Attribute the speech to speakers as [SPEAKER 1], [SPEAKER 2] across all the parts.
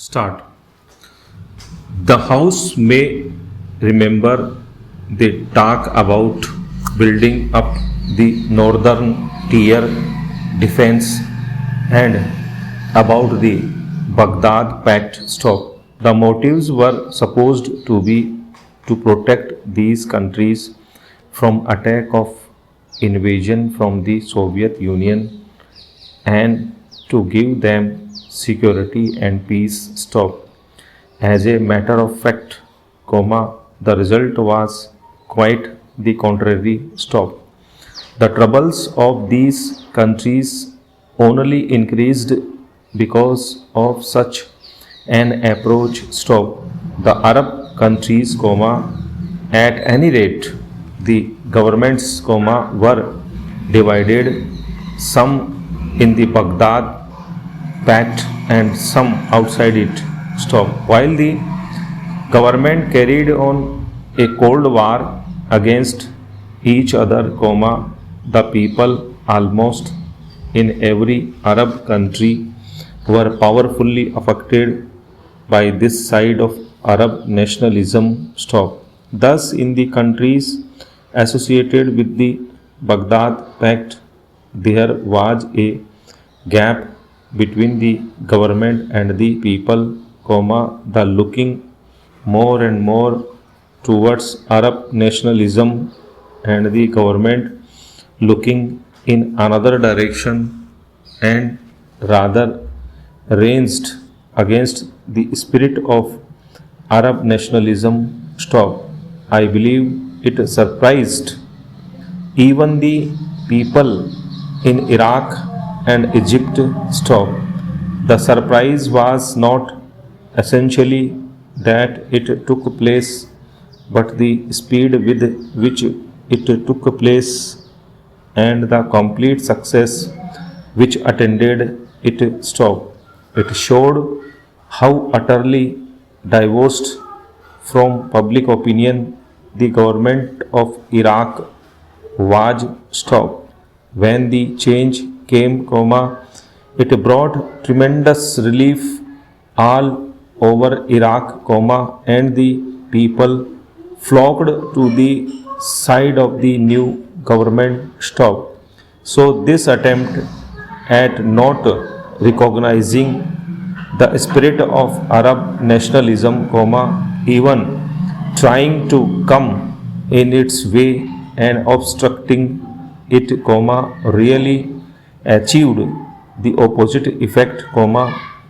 [SPEAKER 1] Start. The House may remember they talk about building up the northern tier defense and about the Baghdad Pact stop. The motives were supposed to be to protect these countries from attack of invasion from the Soviet Union and to give them security and peace stop. As a matter of fact, the result was quite the contrary stop. The troubles of these countries only increased because of such an approach stop. The Arab countries, at any rate, the governments, were divided, some in the Baghdad pact and some outside it stop. While the government carried on a cold war against each other, the people almost in every Arab country were powerfully affected by this side of Arab nationalism stop. Thus, in the countries associated with the Baghdad Pact, there was a gap between the government and the people, the looking more and more towards Arab nationalism and the government looking in another direction and rather ranged against the spirit of Arab nationalism stop. I believe it surprised even the people in Iraq and Egypt stop. The surprise was not essentially that it took place, but the speed with which it took place and the complete success which attended it stop. It showed how utterly divorced from public opinion the government of Iraq was stop. When the change came, it brought tremendous relief all over Iraq, and the people flocked to the side of the new government stop. So this attempt at not recognizing the spirit of Arab nationalism, even trying to come in its way and obstructing it, really achieved the opposite effect,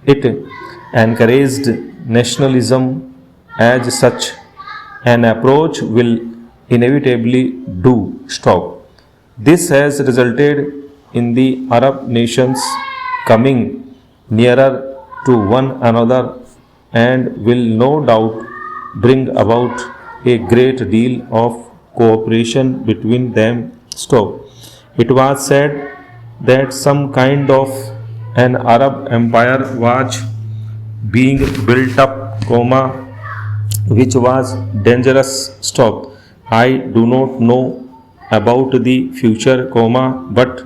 [SPEAKER 1] it encouraged nationalism. As such an approach will inevitably do stop. This has resulted in the Arab nations coming nearer to one another and will no doubt bring about a great deal of cooperation between them stop. It was said that some kind of an Arab empire was being built up, which was dangerous stop. I do not know about the future, but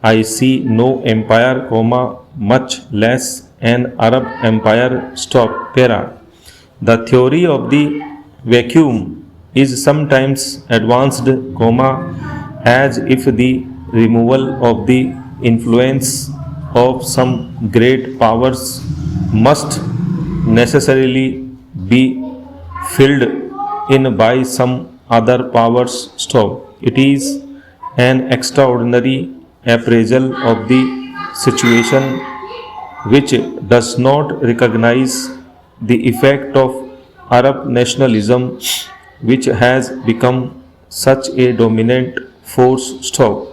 [SPEAKER 1] I see no empire, much less an Arab empire stop. Para. The theory of the vacuum is sometimes advanced, as if the removal of the influence of some great powers must necessarily be filled in by some other powers stop. It is an extraordinary appraisal of the situation which does not recognize the effect of Arab nationalism, which has become such a dominant force stop.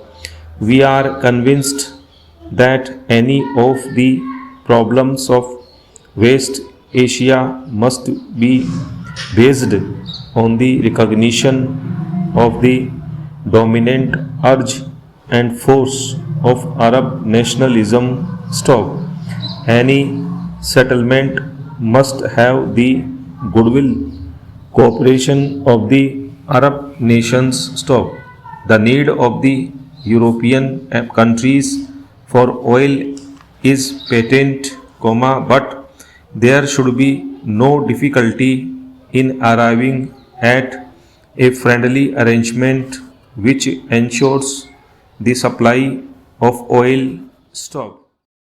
[SPEAKER 1] We are convinced that any of the problems of West Asia must be based on the recognition of the dominant urge and force of Arab nationalism stop. Any settlement must have the goodwill cooperation of the Arab nations stop. The need of the European countries for oil is patent, but there should be no difficulty in arriving at a friendly arrangement which ensures the supply of oil stock.